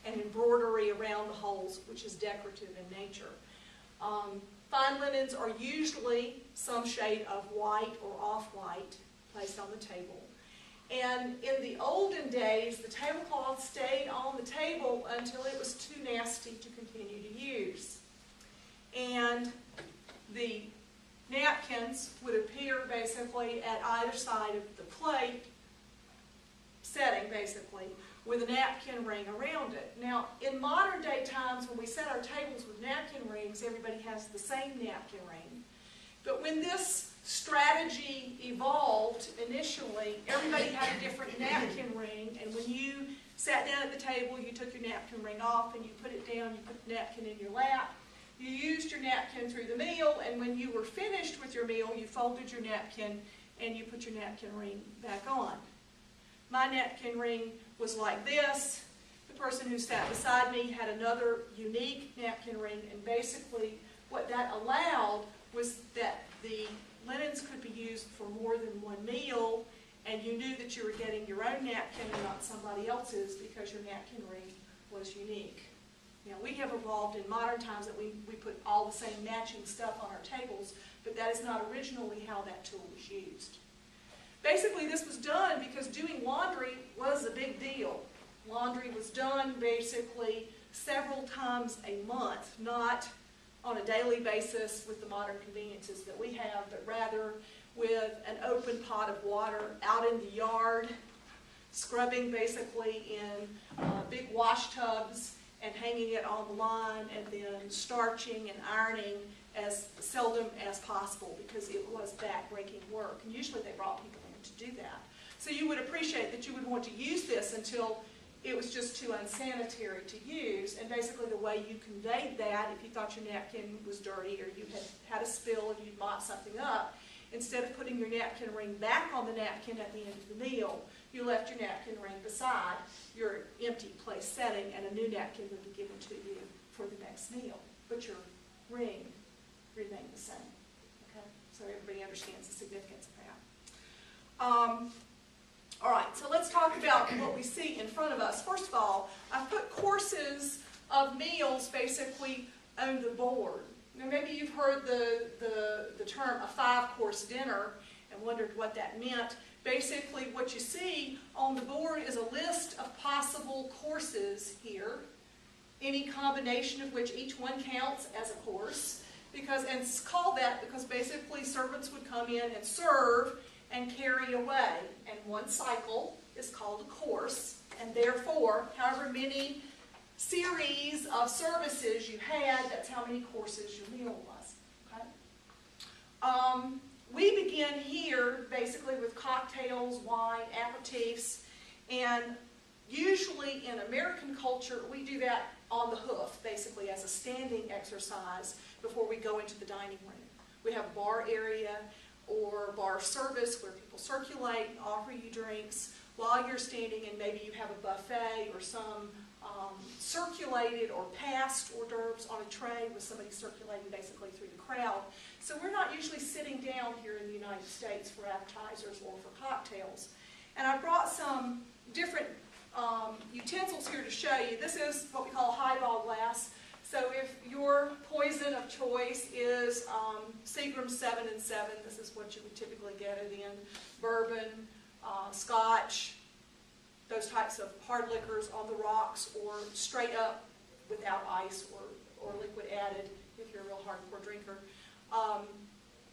and embroidery around the holes, which is decorative in nature. Fine linens are usually some shade of white or off-white placed on the table. And in the olden days, the tablecloth stayed on the table until it was too nasty to continue to use. And the napkins would appear basically at either side of the plate setting, basically, with a napkin ring around it. Now, in modern day times, when we set our tables with napkin rings, everybody has the same napkin ring. But when this strategy evolved initially, everybody had a different napkin ring, and when you sat down at the table, you took your napkin ring off and you put it down, you put the napkin in your lap. You used your napkin through the meal, and when you were finished with your meal, you folded your napkin and you put your napkin ring back on. My napkin ring was like this. The person who sat beside me had another unique napkin ring, and basically what that allowed was that the linens could be used for more than one meal, and you knew that you were getting your own napkin and not somebody else's because your napkin ring was unique. Now, we have evolved in modern times that we put all the same matching stuff on our tables, but that is not originally how that tool was used. Basically, this was done because doing laundry was a big deal. Laundry was done basically several times a month, not on a daily basis with the modern conveniences that we have, but rather with an open pot of water out in the yard, scrubbing basically in big wash tubs and hanging it on the line, and then starching and ironing as seldom as possible because it was back-breaking work. And usually they brought people in to do that. So you would appreciate that you would want to use this until it was just too unsanitary to use. And basically the way you conveyed that, if you thought your napkin was dirty or you had a spill and you'd mop something up, instead of putting your napkin ring back on the napkin at the end of the meal, you left your napkin ring beside your empty place setting, and a new napkin would be given to you for the next meal. But your ring remained the same. Okay? So everybody understands the significance of that. All right, so let's talk about what we see in front of us. First of all, I've put courses of meals basically on the board. Now maybe you've heard the term a 5-course dinner and wondered what that meant. Basically what you see on the board is a list of possible courses here, any combination of which each one counts as a course. And it's called that because basically servants would come in and serve and carry away. And one cycle is called a course, and therefore, however many series of services you had, that's how many courses your meal was. Okay? We begin here basically with cocktails, wine, aperitifs, and usually in American culture we do that on the hoof, basically as a standing exercise before we go into the dining room. We have a bar area or bar service where people circulate and offer you drinks while you're standing, and maybe you have a buffet or some circulated or passed hors d'oeuvres on a tray with somebody circulating basically through the crowd. So we're not usually sitting down here in the United States for appetizers or for cocktails. And I brought some different utensils here to show you. This is what we call a highball glass. So if your poison of choice is Seagram 7 and 7, this is what you would typically get it in. Bourbon, Scotch, those types of hard liquors on the rocks, or straight up without ice or liquid added if you're a real hardcore drinker.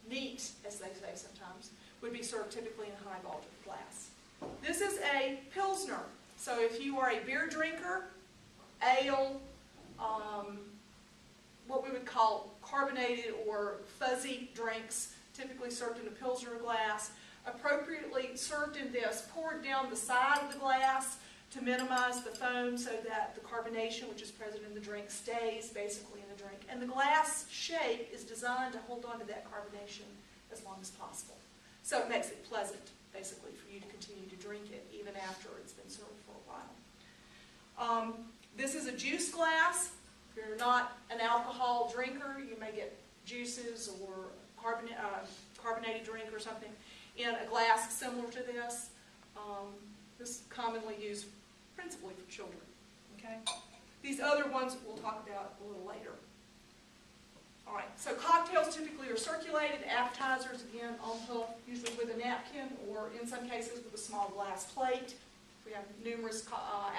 Neat, as they say sometimes, would be served typically in a highball glass. This is a Pilsner. So if you are a beer drinker, ale, what we would call carbonated or fuzzy drinks, typically served in a Pilsner glass, appropriately served in this, poured down the side of the glass to minimize the foam so that the carbonation which is present in the drink stays basically in the drink. And the glass shape is designed to hold on to that carbonation as long as possible. So it makes it pleasant, basically, for you to continue to drink it even after it's been served for a while. This is a juice glass. If you're not an alcohol drinker, you may get juices or carbonated drink or something in a glass similar to this. This is commonly used principally for children. Okay? These other ones we'll talk about a little later. All right, so cocktails typically are circulated, appetizers, again, on top, usually with a napkin, or in some cases with a small glass plate. We have numerous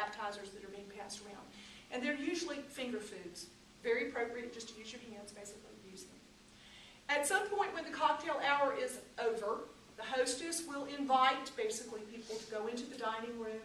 appetizers that are being passed around. And they're usually finger foods. Very appropriate just to use your hands, basically, to use them. At some point when the cocktail hour is over, the hostess will invite, basically, people to go into the dining room.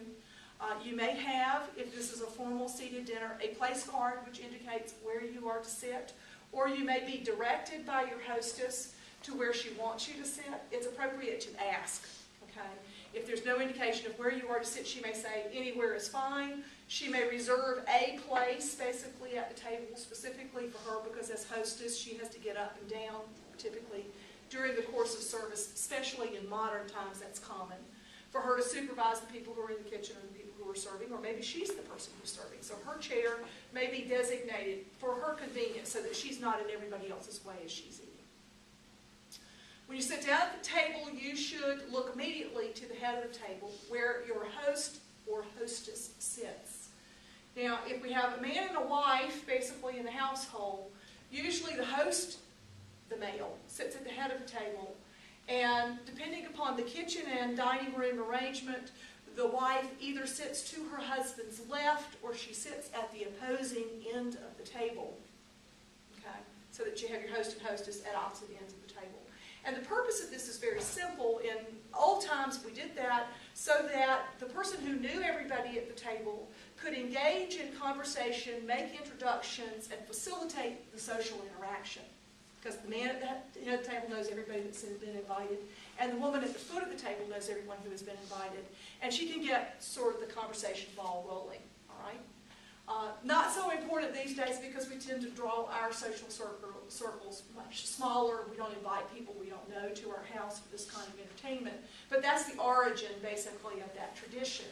You may have, if this is a formal seated dinner, a place card which indicates where you are to sit, or you may be directed by your hostess to where she wants you to sit. It's appropriate to ask, okay? If there's no indication of where you are to sit, she may say anywhere is fine. She may reserve a place, basically, at the table specifically for her, because as hostess, she has to get up and down, typically, during the course of service, especially in modern times, that's common, for her to supervise the people who are in the kitchen or the people who are serving, or maybe she's the person who's serving. So her chair may be designated for her convenience so that she's not in everybody else's way as she's eating. When you sit down at the table, you should look immediately to the head of the table where your host or hostess sits. Now, if we have a man and a wife, basically, in the household, usually the host, the male, sits at the head of the table. And depending upon the kitchen and dining room arrangement, the wife either sits to her husband's left or she sits at the opposing end of the table. Okay? So that you have your host and hostess at opposite ends of the table. And the purpose of this is very simple. In old times, we did that so that the person who knew everybody at the table could engage in conversation, make introductions, and facilitate the social interaction. Because the man at the head of the table knows everybody that's been invited, and the woman at the foot of the table knows everyone who has been invited, and she can get sort of the conversation ball rolling. All right. Not so important these days because we tend to draw our social circles much smaller. We don't invite people we don't know to our house for this kind of entertainment. But that's the origin, basically, of that tradition.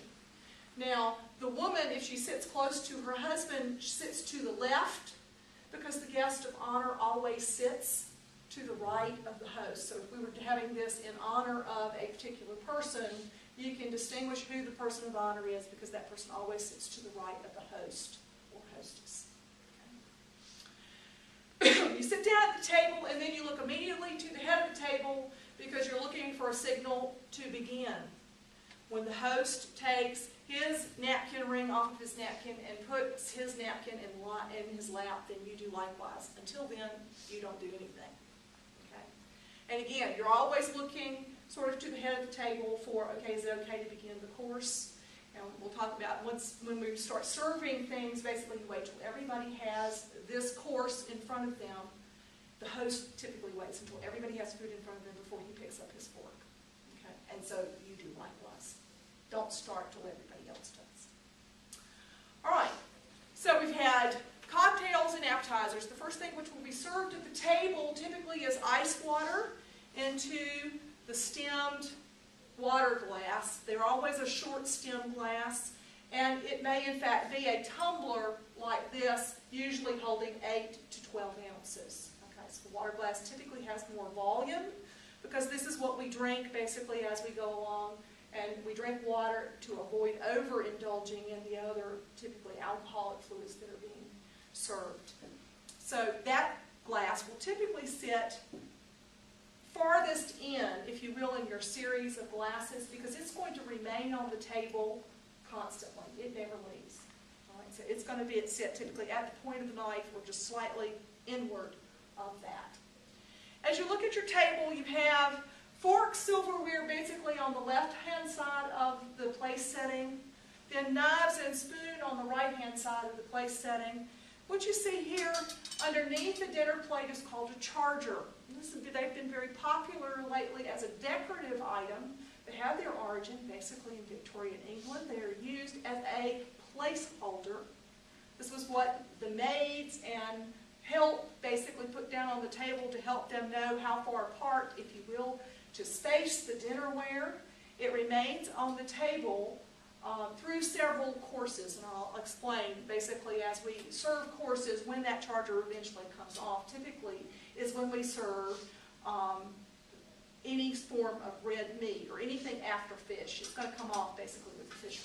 Now, the woman, if she sits close to her husband, sits to the left, because the guest of honor always sits to the right of the host. So if we were having this in honor of a particular person, you can distinguish who the person of honor is because that person always sits to the right of the host or hostess. Okay. You sit down at the table and then you look immediately to the head of the table because you're looking for a signal to begin. When the host takes his napkin ring off of his napkin and puts his napkin in his lap, then you do likewise. Until then, you don't do anything. Okay? And again, you're always looking sort of to the head of the table for, okay, is it okay to begin the course? And we'll talk about when we start serving things, basically you wait till everybody has this course in front of them. The host typically waits until everybody has food in front of them before he picks up his fork. Okay? And so you do likewise. Don't start till everybody else does. All right, so we've had cocktails and appetizers. The first thing which will be served at the table typically is ice water into the stemmed water glass. They're always a short stem glass, and it may in fact be a tumbler like this, usually holding 8 to 12 ounces. Okay, so the water glass typically has more volume because this is what we drink basically as we go along. And we drink water to avoid overindulging in the other, typically alcoholic fluids that are being served. So that glass will typically sit farthest in, if you will, in your series of glasses because it's going to remain on the table constantly. It never leaves. All right, so it's going to sit typically at the point of the knife or just slightly inward of that. As you look at your table, you have fork silverware basically on the left-hand side of the place setting, then knives and spoon on the right-hand side of the place setting. What you see here underneath the dinner plate is called a charger. They've been very popular lately as a decorative item. They have their origin basically in Victorian England. They are used as a placeholder. This was what the maids and help basically put down on the table to help them know how far apart, if you will, to space the dinnerware. It remains on the table through several courses, and I'll explain basically as we serve courses when that charger eventually comes off. Typically is when we serve any form of red meat or anything after fish. It's going to come off basically with the fish.